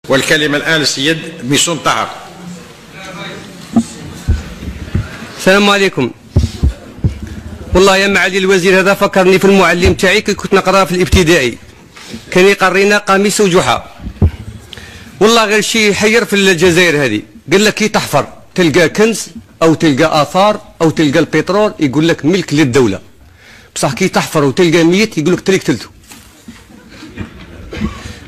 والكلمة الآن السيد ميسون طهر. السلام عليكم. والله يا معالي الوزير، هذا فكرني في المعلم تاعي كي كنت نقرا في الابتدائي، كان يقرينا قميص وجحا. والله غير شي يحير في الجزائر هذه، قال لك كي تحفر تلقى كنز او تلقى اثار او تلقى البترول يقول لك ملك للدوله، بصح كي تحفر وتلقى ميت يقول لك تريك تلتو.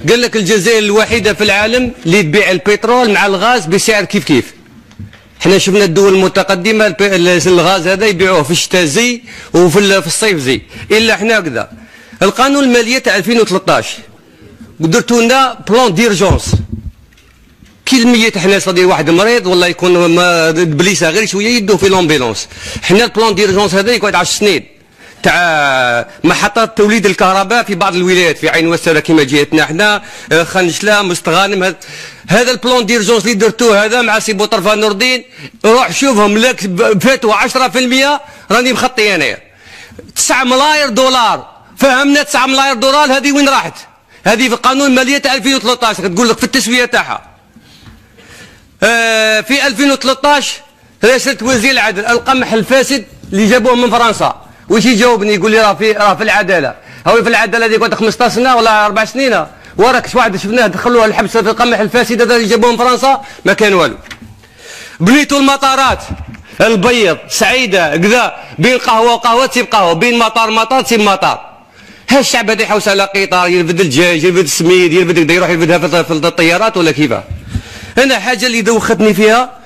قال لك الجزائر الوحيده في العالم اللي تبيع البترول مع الغاز بسعر كيف كيف. احنا شفنا الدول المتقدمه الغاز هذا يبيعوه في الشتاء زي وفي الصيف زي، الا احنا كذا. القانون الماليه تاع 2013 درتوا لنا بلان ديرجونس، كي الميت احنا صديق واحد مريض والله يكون بليسه غير شويه يدوه في لومبيلونس. احنا البلان ديرجونس هذا يقعد 10 سنين تاع محطات توليد الكهرباء في بعض الولايات، في عين وسره كما جهتنا احنا، خنشله، مستغانم. هذا البلان ديرجونس اللي درتوه هذا مع سي بوطرفه نور الدين، روح شوفهم لك فاتوا 10%، راني مخطي انايا 9 ملاير دولار. فهمنا 9 ملاير دولار هذه وين راحت؟ هذه في القانون الماليه تاع 2013 تقول لك في التسويه تاعها. في 2013 رئاسه وزير العدل القمح الفاسد اللي جابوه من فرنسا، واش يجاوبني يقول لي راه في العداله. هو في العداله هذيك قعدت 15 سنه ولا 4 سنين، وراك واحد شفناه دخلوه الحبس في القمح الفاسد هذا اللي جابوه من فرنسا، ما كان والو. بنيتوا المطارات، البيض، سعيده، كذا، بين قهوه وقهوه تسيب قهوه، بين مطار تسيب مطار. ها الشعب هذا يحوس على قطار، يرفد الدجاج، يرفد السميد، يرفد كذا، يروح يرفدها في الطيارات ولا كيفاه. انا حاجه اللي دوختني فيها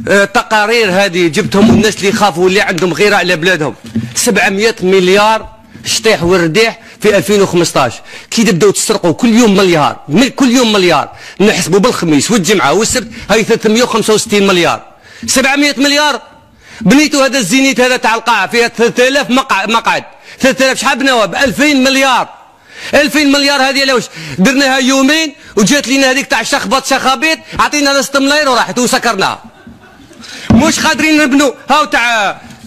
تقارير هذه جبتهم الناس اللي خافوا واللي عندهم غيره على بلادهم. 700 مليار شطيح ورديح في 2015. كي تبداو تسرقوا كل يوم مليار، كل يوم مليار، نحسبوا بالخميس والجمعه والسبت هاي 365 مليار. 700 مليار بنيتوا هذا الزينيت هذا تاع القاعه فيها 3000 مقعد، 3000 شحال بناوها ب 2000 مليار. 2000 مليار هذه لوش درناها يومين وجات لينا هذيك تاع شخابيط، عطينا 6 ملاير وراحت وسكرناها. مش قادرين نبنوا. هاو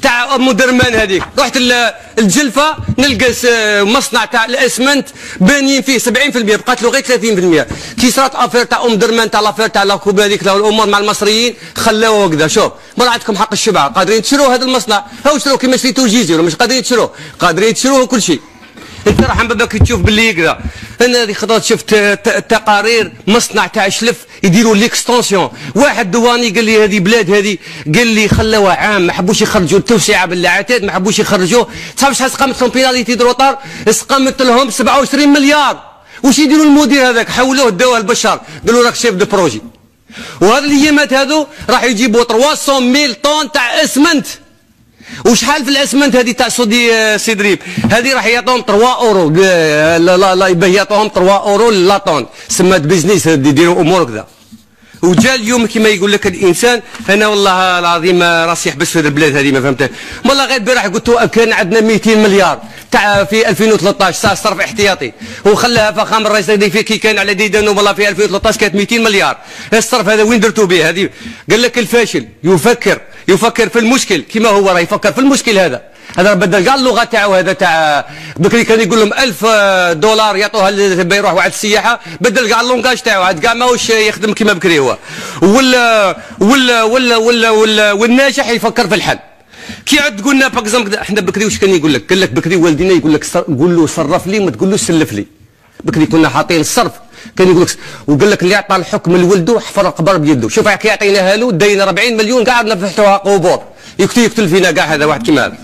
تاع ام درمان هذيك، رحت الجلفه نلقى مصنع تاع الاسمنت بانيين فيه 70%، بقات له غير 30%. كي صارت افير تاع ام درمان تاع لافير تاع لاكوب هذيك الامور مع المصريين خلاوه هكذا. شوف ما عندكم حق الشبعه، قادرين تشروه هذا المصنع، هاو شروه كيما شريتو جيزي ولا مش قادرين تشروه، قادرين تشروه كل شيء. انت راح باباك تشوف باللي كذا. انا هذه خطرات شفت تقارير مصنع تاع شلف يديروا ليكستونسيون. واحد دواني قال لي هذه بلاد هذه، قال لي خلوها عام ما حبوش يخرجوا التوسعه بالعتاد، ما حبوش يخرجوه. تعرف شحال سقمت لهم بيناليتي دروطار؟ سقمت لهم 27 مليار. واش يديروا المدير هذاك؟ حولوه داوه البشار، قالوا راك شيف دو بروجي. وهذه الايامات هذو راح يجيبوا 300,000 طن تاع اسمنت. وشحال في الاسمنت هذه تاع سي دريب هذه راح يعطوهم 3 اورو، لا يعطوهم 3 اورو لا طون. سمات بيزنس يديروا امور كذا. وجا اليوم كما يقول لك الانسان، انا والله العظيم راسي يحبس في البلاد هذه ما فهمتها. والله غير البارح قلت كان عندنا 200 مليار تاع في 2013 صرف احتياطي، وخلاها فخامه الرئيس كي كان على ديدانه. والله في 2013 كانت 200 مليار. الصرف هذا وين درتوا به؟ هذه قال لك الفاشل يفكر في المشكل كما هو راه يفكر في المشكل هذا بدل كاع اللغه تاعو. هذا تاع بكري كان يقول لهم 1000 دولار يعطوها اللي يروح واحد السياحه، بدل كاع اللونجاج تاعو عاد كاع ماهوش يخدم كما بكري هو. ولا والناجح يفكر في الحل. كي عاد قلنا باكزومبل احنا بكري واش كان يقول لك؟ قال لك بكري والدينا يقول لك قول له صرف لي ما تقولوش سلف لي. بكري كنا حاطين الصرف كان يقول لك، وقال لك اللي عطى الحكم لولده حفر القبر بيده. شوف كي عطيناها له دينا 40 مليون قاعد فتحوها قبور، يقتل فينا كاع هذا واحد كيما هذا.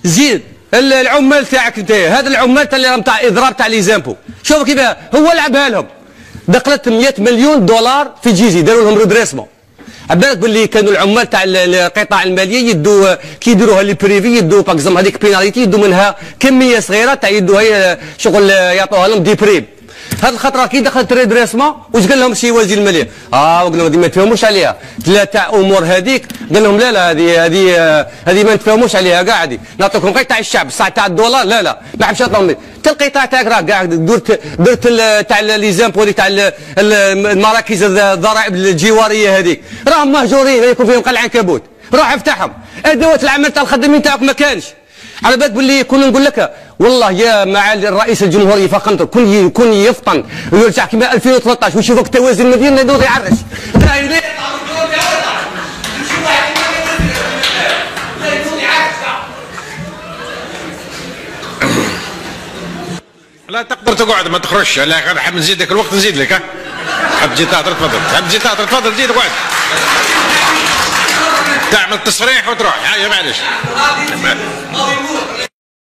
زيد العمال تاعك انت، هذا العمال تاع اللي تاع اضراب تاع لي زامبو، شوف كيف هو لعبها لهم. دخلت 100 مليون دولار في جيزي، داروا لهم ريدريسمون. عبالك باللي كانوا العمال تاع القطاع الماليه يدوا كي يديروها لي بريفي يدوا باكزوم هذيك بيناليتي يدوا منها كميه صغيره تاع يدوا هي شغل يعطوها لهم دي بريم. هذه الخطره كي دخلت ريدريسمون واش قال لهم سي وزير الماليه؟ قال لهم هذه ما تفهموش عليها، ثلاثه امور هذيك. قال لهم لا هذه ما نتفاهموش عليها كاع، هذه نعطيكم غير تاع الشعب الساعه تاع الدولار. لا ما حبش نعطيهم حتى القطاع تاعك راه كاع درت تاع لي زامبو تاع المراكز الضرائب الجواريه هذيك راهم مهجورين يكون فيهم قلع عنكبوت. روح افتحهم. ادوات العمل تاع الخدامين تاعك ما كانش. على بالك باللي كون نقول لك والله يا معالي الرئيس الجمهوريه فخامته كون يفطن ويرجع كما 2013 ويشوفك توازن المدينه يدور يعرس. لا تقدر تقعد ما تخرجش. لا حاب نزيدك الوقت نزيد لك. حاب تجي تهضر تفضل. حاب تجي تهضر تفضل زيد اقعد. تعمل تصريح وتروح. هيا معليش.